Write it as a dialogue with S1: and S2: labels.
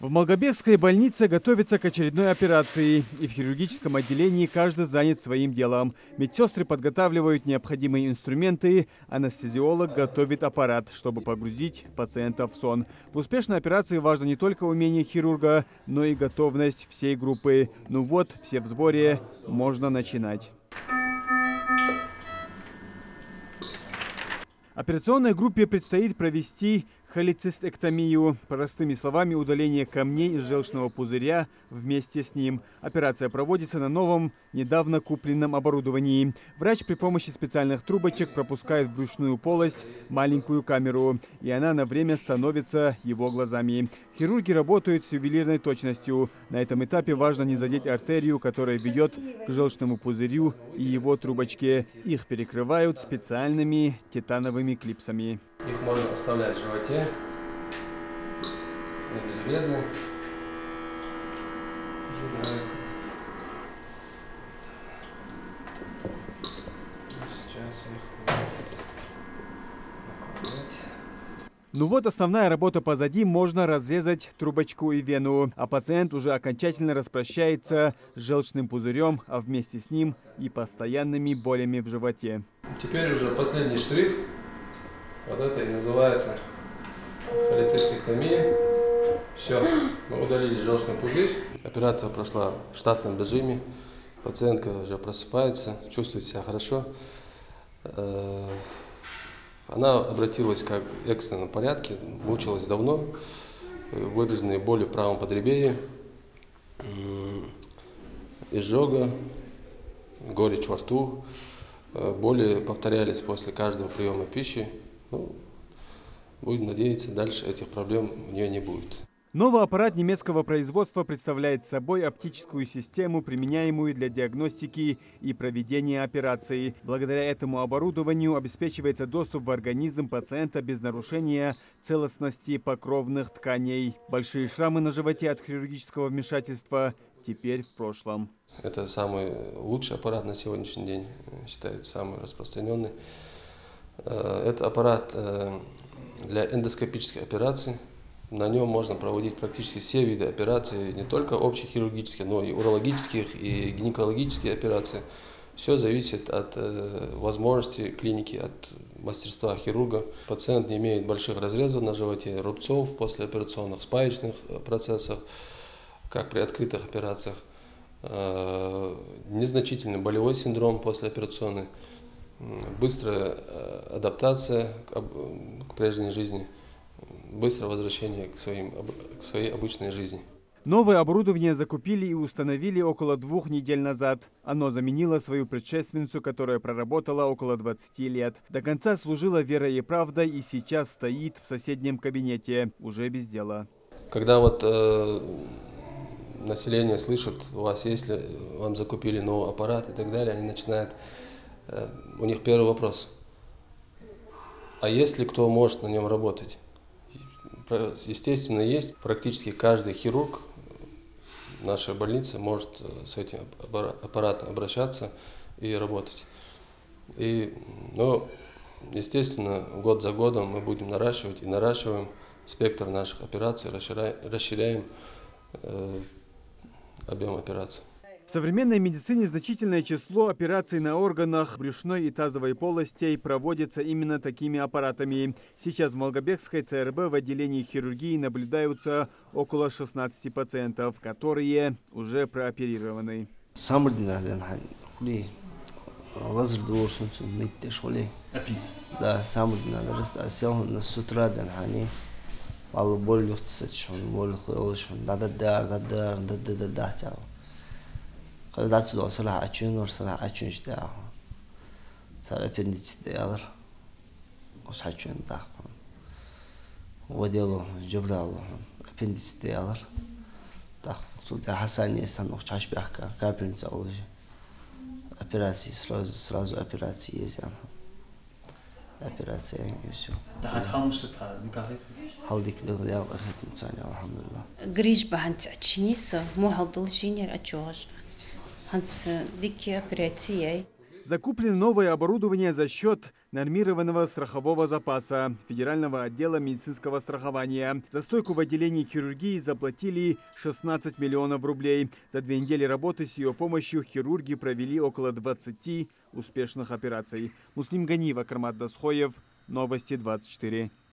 S1: В Малгобекской больнице готовятся к очередной операции, и в хирургическом отделении каждый занят своим делом. Медсестры подготавливают необходимые инструменты, анестезиолог готовит аппарат, чтобы погрузить пациента в сон. В успешной операции важно не только умение хирурга, но и готовность всей группы. Ну вот, все в сборе, можно начинать. Операционной группе предстоит провести холецистэктомию, простыми словами, удаление камней из желчного пузыря вместе с ним. Операция проводится на новом, недавно купленном оборудовании. Врач при помощи специальных трубочек пропускает в брюшную полость маленькую камеру, и она на время становится его глазами. Хирурги работают с ювелирной точностью. На этом этапе важно не задеть артерию, которая ведет к желчному пузырю и его трубочке. Их перекрывают специальными титановыми клипсами.
S2: Их можно оставлять в животе, они безвредны. Сейчас их накладывать.
S1: Ну вот, основная работа позади, можно разрезать трубочку и вену, а пациент уже окончательно распрощается с желчным пузырем, а вместе с ним и постоянными болями в животе.
S2: Теперь уже последний штрих. Вот это и называется холецистэктомия. Все, мы удалили желчный пузырь. Операция прошла в штатном режиме. Пациентка уже просыпается, чувствует себя хорошо. Она обратилась как в экстренном порядке, мучилась давно. Выраженные боли в правом подреберье, изжога, горечь во рту. Боли повторялись после каждого приема пищи. Ну, будем надеяться, дальше этих проблем у нее не будет.
S1: Новый аппарат немецкого производства представляет собой оптическую систему, применяемую для диагностики и проведения операций. Благодаря этому оборудованию обеспечивается доступ в организм пациента без нарушения целостности покровных тканей. Большие шрамы на животе от хирургического вмешательства теперь в прошлом.
S2: Это самый лучший аппарат на сегодняшний день, считается самый распространенный. Это аппарат для эндоскопической операции. На нем можно проводить практически все виды операций, не только общехирургические, но и урологических, и гинекологические операции. Все зависит от возможности клиники, от мастерства хирурга. Пациент не имеет больших разрезов на животе, рубцов послеоперационных, спаечных процессов, как при открытых операциях. Незначительный болевой синдром послеоперационный, быстрая адаптация к прежней жизни, быстрое возвращение к своей обычной жизни.
S1: Новое оборудование закупили и установили около 2 недель назад. Оно заменило свою предшественницу, которая проработала около 20 лет. До конца служила верой и правдой и сейчас стоит в соседнем кабинете, уже без дела.
S2: Когда вот население слышит, у вас если вам закупили новый аппарат и так далее, они начинают, у них первый вопрос: а есть ли кто может на нем работать? Естественно, есть. Практически каждый хирург в нашей больнице может с этим аппаратом обращаться и работать. Но, естественно, год за годом мы будем наращивать и наращиваем спектр наших операций, расширяем объем операций.
S1: В современной медицине значительное число операций на органах брюшной и тазовой полостей проводится именно такими аппаратами. Сейчас в Малгобекской ЦРБ в отделении хирургии наблюдаются около 16 пациентов, которые уже прооперированы.
S3: That's the sala achun or sala achun shda. Sala appendix dealer. Os achun da. وديلو جبرالو appendix dealer. Da sulta Hasani san och chash bihka kaprints awji. Операции сразу операции есть. Операция и все.
S4: Да хасхамшт та никахет.
S3: Халдик да я ахет мцани алхамдулилlah.
S5: Гриш бахант ачниса мухадл шинер ачош.
S1: Закуплено новое оборудование за счет нормированного страхового запаса Федерального отдела медицинского страхования. За стойку в отделении хирургии заплатили 16 миллионов рублей. За 2 недели работы с ее помощью хирурги провели около 20 успешных операций. Муслим Ганиев, Акрамат Дасхоев, Новости 24.